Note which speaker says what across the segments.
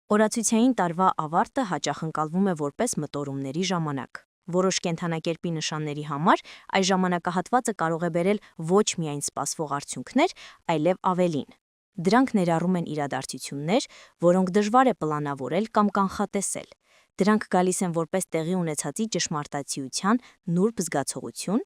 Speaker 1: Օրացուցային տարվա ավարտը հաճախ ընկալվում է որպես մտորումների ժամանակ։ Որոշ կենդանակերպի նշանների համար այս ժամանակահատվածը կարող է բերել ոչ միայն սպասվող արդյունքներ, այլև ավելին։ Դրանք ներառում են իրադարձություններ, որոնք դժվար է պլանավորել կամ կանխատեսել։ Դրանք գալիս են որպես տեղի ունեցածի ճշմարտացիության նուրբ զգացողություն,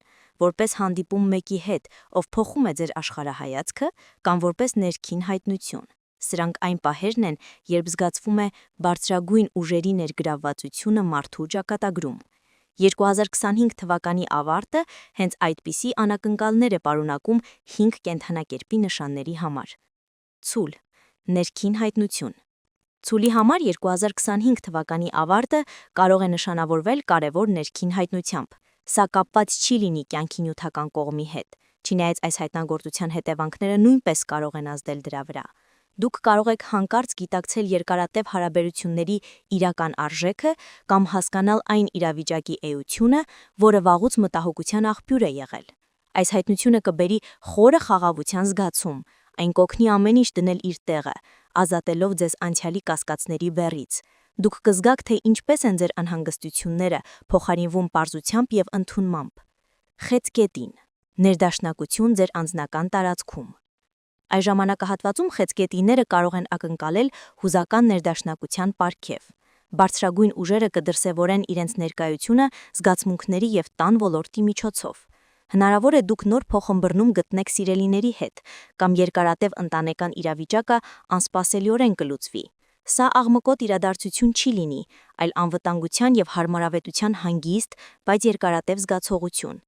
Speaker 1: որպես հանդիպում մեկի հետ, ով փոխում է ձեր աշխարհայացքը, կամ որպես ներքին հայտնություն։ Սրանք այն պահերն են, երբ զգացվում է բարձրագույն ուժերի ներգրավվածությունը մարդու ճակատագրում։ 2025 թվականի ավարտը հենց այդպիսի անակնկալներ է պարունակում 5 կենդանակերպի նշանների համար։ Ցուլ, ներքին հայտնություն։ Ցուլի համար 2025 թվականի ավարտը կարող է նշանավորվել կարևոր ներքին հայտնությամբ։ Սա կապված չի լինի կյանքի նյութական կողմի հետ, չնայած այս հայտնագործության հետևանքները նույնպես կարող են ազդել դրա վրա։ Դուք կարող եք հանկարծ գիտակցել երկարատև հարաբերությունների իրական արժեքը կամ հասկանալ այն իրավիճակի էությունը, որը վաղուց մտահոգության աղբյուր է եղել։ Այս հայտնությունը կբերի խորը խաղաղության զգացում, այն կօգնի ամեն ինչ դնել իր տեղը, ազատելով ձեզ անցյալի կասկածների բեռից։ Դուք կզգաք, թե ինչպես են ձեր անհանգստությունները փոխարինվում պարզությամբ և ընդունմամբ։ Խեցգետին, ներդաշնակություն ձեր անձնական տարածքում։ Այս ժամանակահատվածում խեցգետիները կարող են ակնկալել հուզական ներդաշնակության պարգև։ Բարձրագույն ուժերը կդրսևորեն իրենց ներկայությունը զգացմունքների և տան ոլորտի միջոցով։ Հնարավոր է դուք նոր փոխհմբռնում գտնեք սիրելիների հետ, կամ երկարատև ընտանեկան իրավիճակը անսպասելիորեն կլուծվի։ Սա աղմկոտ իրադարձություն չի լինի, այլ անվտանգության և հարմարավետության հանգիստ, բայց երկարատև զգացողություն։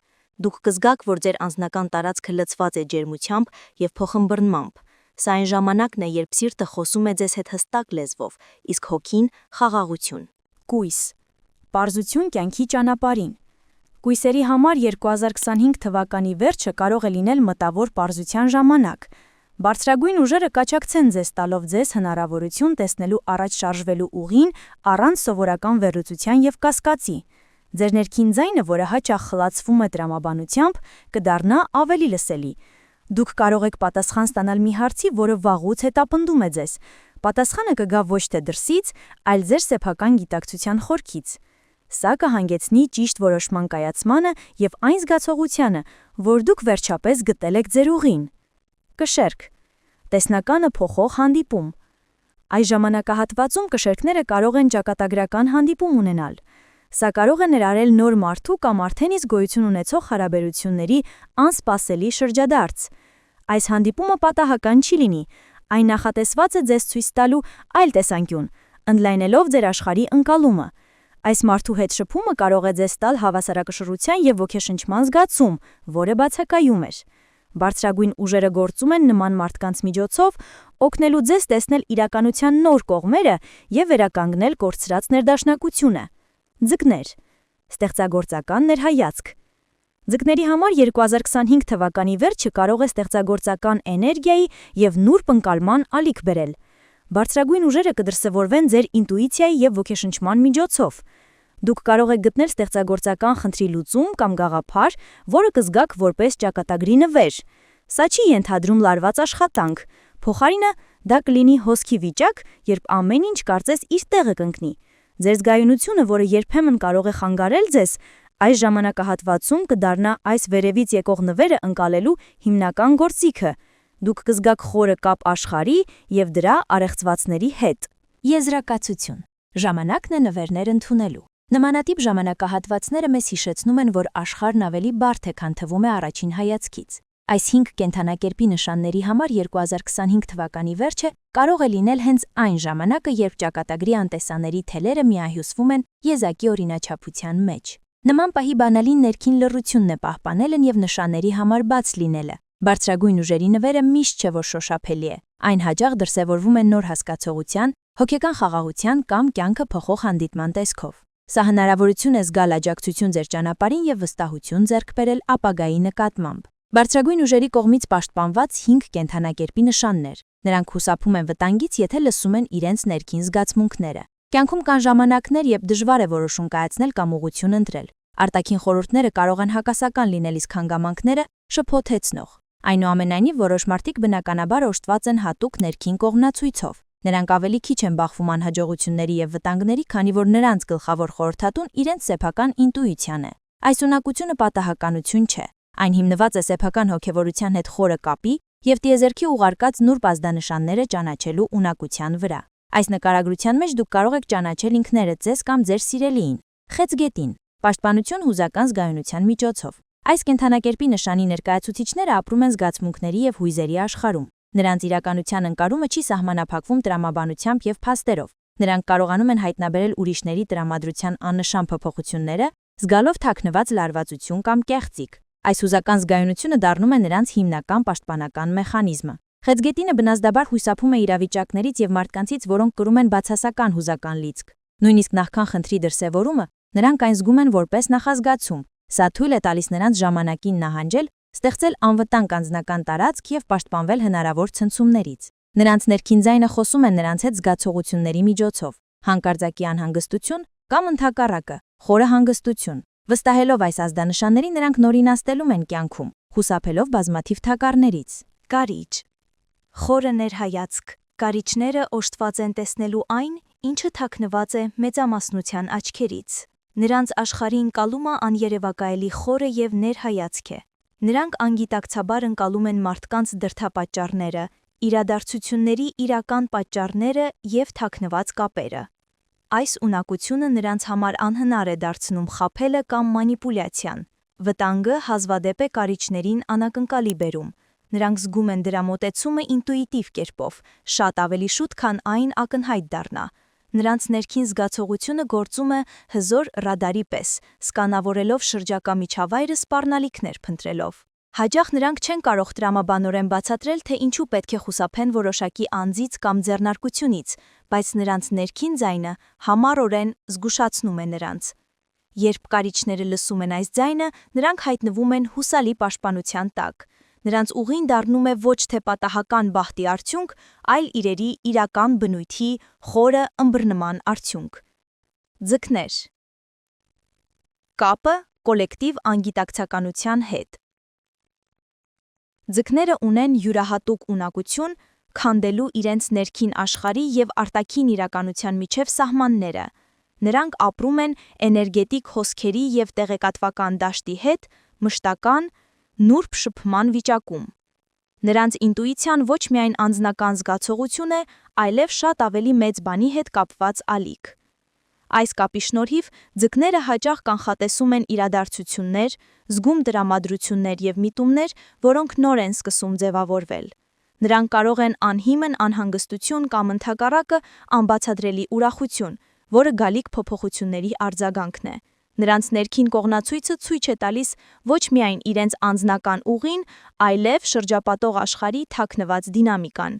Speaker 1: Դուք կզգաք, որ ձեր անձնական տարածքը լցված է ջերմությամբ և փոխհմբռնմամբ։ Սա այն ժամանակն է, երբ սիրտը խոսում է ձեզ հետ հստակ լեզվով, իսկ հոգին՝ խաղաղություն։
Speaker 2: Կույս, պարզություն կյանքի ճանապարհին։ Կույսերի համար 2025 թվականի վերջը կարող է լինել մտավոր պարզության ժամանակ։ Բարձրագույն ուժերը կաչակցեն ձեզ, տալով ձեզ հնարավորություն տեսնելու առաջ շարժվելու ուղին առանց սովորական վերլուծության և կասկածի։ Ձեր ներքին ձայնը, որը հաճախ խլացվում է տրամաբանությամբ, կդառնա ավելի լսելի։ Դուք կարող եք պատասխան ստանալ մի հարցի, որը վաղուց հետապնդում է ձեզ։ Պատասխանը կգա ոչ թե դրսից, այլ ձեր սեփական գիտակցության խորքից։ Սա կհանգեցնի ճիշտ որոշման կայացմանը և այն զգացողությանը, որ դուք վերջապես գտել եք ձեր ուղին։ Կշերք, տեսնականը փոխող հանդիպում։ Այս ժամանակահատվածում կշերքները կարող են ճակատագրական հանդիպում ունենալ։ Սա կարող է ներառել նոր մարդու կամ արդեն իսկ գոյություն ունեցող հարաբերությունների անսպասելի շրջադարձ։ Այս հանդիպումը պատահական չի լինի, այն նախատեսված է ձեզ ցույց տալու այլ տեսանկյուն, ընդլայնելով ձեր աշխարհի ընկալումը։ Այս մարդու հետ շփումը կարող է ձեզ տալ հավասարակշռության և ոգեշնչման զգացում, որը բացակայում էր։ Բարձրագույն ուժերը գործում են նման մարդկանց միջոցով, օգնելու ձեզ տեսնել իրականության նոր կողմերը և վերականգնել կորցրած ներդաշնակությունը։ Ձկներ, ստեղծագործական ներհայացք։ Ձկների համար 2025 թվականի վերջը կարող է ստեղծագործական էներգիայի և նուրբ ընկալման ալիք բերել։ Բարձրագույն ուժերը կդրսևորվեն ձեր ինտուիցիայի և ոգեշնչման միջոցով։ Դուք կարող եք գտնել ստեղծագործական խնդրի լուծում կամ գաղափար, որը կզգաք որպես ճակատագրի նվեր։ Սա չի ենթադրում լարված աշխատանք։ Փոխարինը դա կլինի հոսքի վիճակ, երբ ամեն ինչ կարծես իր տեղը կընկնի։ Ձեր զգայունությունը, որը երբեմն կարող է խանգարել ձեզ, այս ժամանակահատվածում կդառնա այս վերևից եկող նվերը ընկալելու հիմնական գործիքը։ Դուք կզգաք խորը կապ աշխարհի և դրա առեղծվածների հետ։
Speaker 1: Եզրակացություն։ Ժամանակն է նվերներ ընդունելու։ Նմանատիպ ժամանակահատվածները մեզ հիշեցնում են, որ աշխարհն ավելի բարդ է, քան թվում է առաջին հայացքից։ Այս 5 կենդանակերպի նշանների համար 2025 թվականի վերջը կարող է լինել հենց այն ժամանակը, երբ ճակատագրի անտեսանելի թելերը միահյուսվում են եզակի օրինաչափության մեջ։ Նման պահի բանալին ներքին լռությունն է պահպանելն և նշանների համար բաց լինելը։ Բարձրագույն ուժերի նվերը միշտ չէ, որ շոշափելի է։ Այն հաճախ դրսևորվում է նոր հասկացողության, հոգեկան խաղաղության կամ կյանքը փոխող հանդիպման տեսքով։ Սա հնարավորություն է զգալ աջակցություն ձեր ճանապարհին և վստահություն ձեռք բերել ապագայի նկատմամբ։ Բարձրագույն ուժերի կողմից պաշտպանված 5 կենդանակերպի նշաններ։ Նրանք խուսափում են վտանգից, եթե լսում են իրենց ներքին զգացմունքները։ Կյանքում կան ժամանակներ, երբ դժվար է որոշում կայացնել կամ ուղղություն ընտրել։ Արտաքին խորհուրդները կարող են հակասական լինել, իսկ հանգամանքները՝ շփոթեցնող։ Այնուամենայնիվ, որոշ մարդիկ բնականաբար օժտված են հատուկ ներքին կողմնացույցով։
Speaker 2: Նրանք ավելի քիչ են բախվում անհաջողությունների եւ վտանգների, քանի որ նրանց գլխավոր խորհրդատուն իրենց սեփական ինտուիցիան է։ Այս ունակությունը պատահականություն չէ։ Այն հիմնված է սեփական հոգեվորության հետ խորը կապի եւ տիեզերքի ուղարկած նուրբ ազդանշանները ճանաչելու ունակության վրա։ Այս նկարագրության մեջ դուք կարող եք ճանաչել ինքներդ ձեզ կամ ձեր սիրելիին, խեցգետին, պաշտպանություն հուզական զգայունության միջոցով։ Այս կենդանակերպի նշանի ներկայացուցիչները ապրում են զգացմունքների եւ հույզերի աշխարհում։ Նրանց իրականության ընկալումը չի սահմանափակվում տրամաբանությամբ եւ փաստերով։ Նրանք կարողանում են հայտնաբերել ուրիշների տրամադրության աննշան փոփոխությունները, զգալով թաքնված լարվածություն կամ կեղծիք։ Այս հուզական զգայունությունը դառնում է նրանց հիմնական պաշտպանական մեխանիզմը։ Խեցգետինը բնազդաբար հույսափում է իրավիճակներից եւ մարդկանցից, որոնք կրում են բացասական հուզական լիցք։ Նույնիսկ նախքան խնդրի դրսևորումը, նրանք այն զգում են որպես նախազգացում։ Սա թույլ է տալիս նրանց ժամանակին նահանջել, ստեղծել անվտանգ անձնական տարածք եւ պաշտպանվել հնարավոր ցնցումներից։ Նրանց ներքին ձայնը խոսում է նրանց հետ զգացողությունների միջոցով, հանկարծակի անհանգստություն կամ ընդհակառակը, խորը հանգստություն։ Վստահելով այս ազդանշանների, նրանք նորինաստելում են կյանքում, խուսափելով բազմաթիվ թակարներից։
Speaker 1: Կարիճ։ Խորը ներհայացք։ Կարիճները օժտված են տեսնելու այն, ինչը թաքնված է մեծամասնության աչքերից։ Նրանց աշխարհի ընկալումը աներևակայելի խորը եւ ներհայացք է։ Նրանք անգիտակցաբար ընկալում են մարդկանց դրդապատճառները, իրադարձությունների իրական պատճառները եւ թաքնված կապերը։ Այս ունակությունը նրանց համար անհնար է դարձնում խաբելը կամ մանիպուլյացիան։ Վտանգը հազվադեպ է կարիճներին անակնկալի բերում։ Նրանք զգում են դրա մոտեցումը ինտուիտիվ կերպով, շատ ավելի շուտ, քան այն ակնհայտ դառնա։ Նրանց ներքին զգացողությունը գործում է հզոր ռադարի պես, սկանավորելով շրջակա միջավայրը սպառնալիքներ փնտրելով։ Հաճախ նրանք չեն կարող տրամաբանորեն բացատրել, թե ինչու պետք է խուսափեն որոշակի անձից կամ ձեռնարկությունից, բայց նրանց ներքին ձայնը համառորեն զգուշացնում է նրանց։ Երբ կարիճները լսում են այս ձայնը, նրանք հայտնվում են հուսալի պաշտպանության տակ։ Նրանց ուղին դառնում է ոչ թե պատահական բախտի արդյունք, այլ իրերի իրական բնույթի խորը ըմբռնման արդյունք։ Ձկներ։ Կապը կոլեկտիվ անգիտակցականության հետ։ Ձկները ունեն յուրահատուկ ունակություն քանդելու իրենց ներքին աշխարհի եւ արտաքին իրականության միջև սահմանները։ Նրանք ապրում են էներգետիկ հոսքերի եւ տեղեկատվական դաշտի հետ մշտական, նուրբ շփման վիճակում։ Նրանց ինտուիցիան ոչ միայն անձնական զգացողություն է, այլև շատ ավելի մեծ բանի հետ կապված ալիք։ Այս կապի շնորհիվ ձկները հաճախ կանխատեսում են իրադարձություններ, զգում տրամադրություններ եւ միտումներ, որոնք նոր են սկսում ձևավորվել։ Նրանք կարող են անհիմն անհանգստություն կամ ընդհակառակը անբացատրելի ուրախություն, որը գալիք փոփոխությունների արձագանքն է։ Նրանց ներքին կողնացույցը ցույց է տալիս ոչ միայն իրենց անձնական ուղին, այլև շրջապատող աշխարհի թաքնված դինամիկան։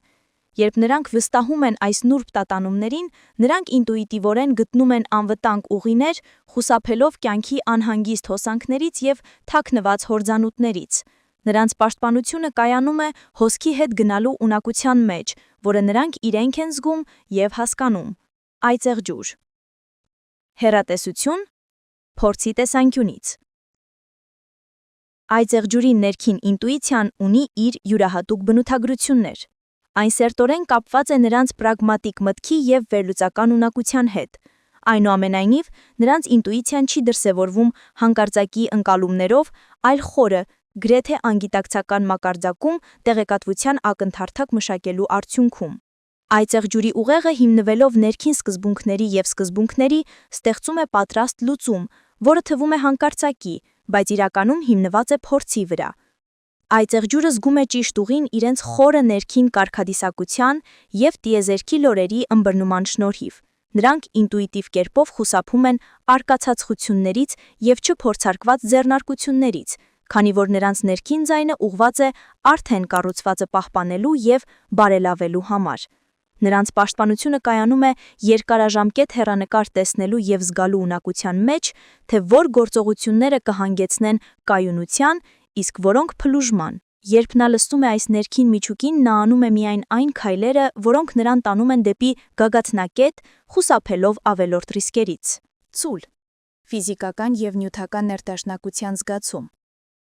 Speaker 1: Երբ նրանք վստահում են այս նուրբ տատանումներին, նրանք ինտուիտիվորեն գտնում են անվտանգ ուղիներ, խուսափելով կյանքի անհանգիստ հոսանքներից եւ թաքնված հորձանուտներից։ Նրանց պաշտպանությունը կայանում է հոսքի հետ գնալու ունակության մեջ, որը նրանք իրենք են զգում եւ հասկանում։ Այծեղջուր։ Հեռատեսություն փորձի տեսանկյունից։ Այծեղջուրի ներքին ինտուիցիան ունի իր յուրահատուկ բնութագրություններ։ Այն սերտորեն կապված է նրանց պրագմատիկ մտքի եւ վերլուծական ունակության հետ։ Այնուամենայնիվ, նրանց ինտուիցիան չի դրսևորվում հանկարծակի ընկալումներով, այլ խորը, գրեթե անգիտակցական մակարդակում տեղեկատվության ակնթարթակ մշակելու արդյունքում։ Այծեղջուրի ուղեղը հիմնվելով ներքին սկզբունքների եւ սկզբունքների ստեղծում է պատրաստ լուծում, որը թվում է հանկարծակի, բայց իրականում հիմնված է փորձի վրա։ Այծեղջուրը զգում է ճիշտ ուղին իրենց խորը ներքին կարգադիսակության եւ տիեզերքի լորերի ըմբռնման շնորհիվ։ Նրանք ինտուիտիվ կերպով խուսափում են արկածածխություններից եւ չփորձարկված ձեռնարկություններից, քանի որ նրանց ներքին ձայնը ուղղված է արդեն կառուցվածը պահպանելու եւ բարելավելու համար։ Նրանց պաշտպանությունը կայանում է երկարաժամկետ հեռանկար տեսնելու եւ զգալու ունակության մեջ, թե որ գործողությունները կհանգեցնեն կայունության, իսկ որոնք փլուժման։ Երբ նա լսում է այս ներքին միջուկին, նա անում է միայն այն քայլերը, որոնք նրան տանում են դեպի գագաթնակետ, խուսափելով ավելորդ ռիսկերից։ Ցուլ։ Ֆիզիկական եւ նյութական ներդաշնակության զգացում։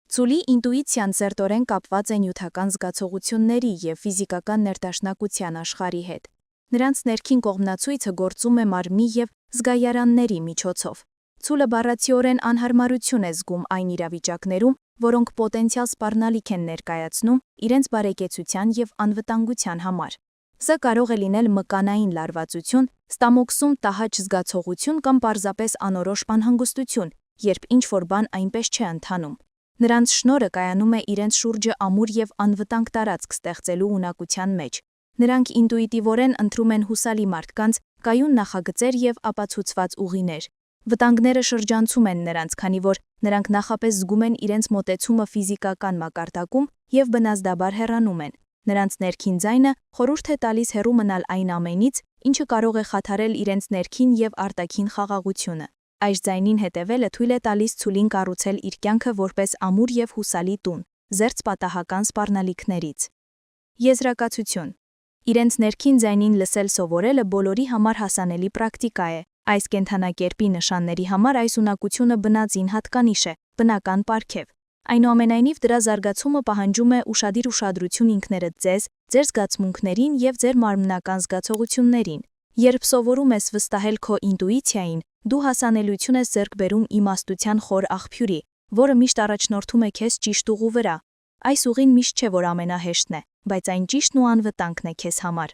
Speaker 1: Ցուլի ինտուիցիան սերտորեն կապված է նյութական զգացողությունների եւ ֆիզիկական ներդաշնակության աշխարհի հետ։
Speaker 2: Նրանց ներքին կողմնացույցը գործում է մարմնի և զգայարանների միջոցով։ Ցուլը բառացիորեն անհարմարություն է զգում այն իրավիճակներում, որոնք պոտենցիալ սպառնալիք են ներկայացնում իրենց բարեկեցության և անվտանգության համար։ Սա կարող է լինել մկանային լարվածություն, ստամոքսում տհաճ զգացողություն կամ պարզապես անորոշ անհանգստություն, երբ ինչ-որ բան այնպես չէ ընթանում։ Նրանց շնորհը կայանում է իրենց շուրջը ամուր և անվտանգ տարածք ստեղծելու ունակության մեջ։ Նրանք ինտուիտիվորեն ընտրում են հուսալի մարդկանց, կայուն նախագծեր և ապացուցված ուղիներ։ Վտանգները շրջանցում են նրանց, քանի որ նրանք նախապես զգում են իրենց մոտեցումը ֆիզիկական մակարդակում և բնազդաբար հեռանում են։ Նրանց ներքին ձայնը խորհուրդ է տալիս հեռու մնալ այն ամենից, ինչը կարող է խաթարել իրենց ներքին և արտաքին խաղաղությունը։ Այս ձայնին հետևելը թույլ է տալիս ցուլին կառուցել իր կյանքը որպես ամուր և հուսալի տուն, զերծ պատահական սպառնալիքներից։ Եզրակացություն. Իրենց ներքին ձայնին լսել սովորելը բոլորի համար հասանելի պրակտիկա է։ Այս կենդանակերպի նշանների համար այս ունակությունը բնածին հատկանիշ է, բնական պարգև։ Այնուամենայնիվ դրա զարգացումը պահանջում է ուշադիր ուշադրություն ինքներդ ձեզ, ձեր զգացմունքներին և ձեր մարմնական զգացողություններին։ Երբ սովորում ես վստահել քո ինտուիցիային, դու հասանելիություն ես ձեռք բերում իմաստության խոր աղբյուրի, որը միշտ առաջնորդում է քեզ ճիշտ ուղու վրա։ Այս ուղին միշտ չէ, որ ամենահեշտն է, բայց այն ճիշտն ու անվտանգն է քեզ համար։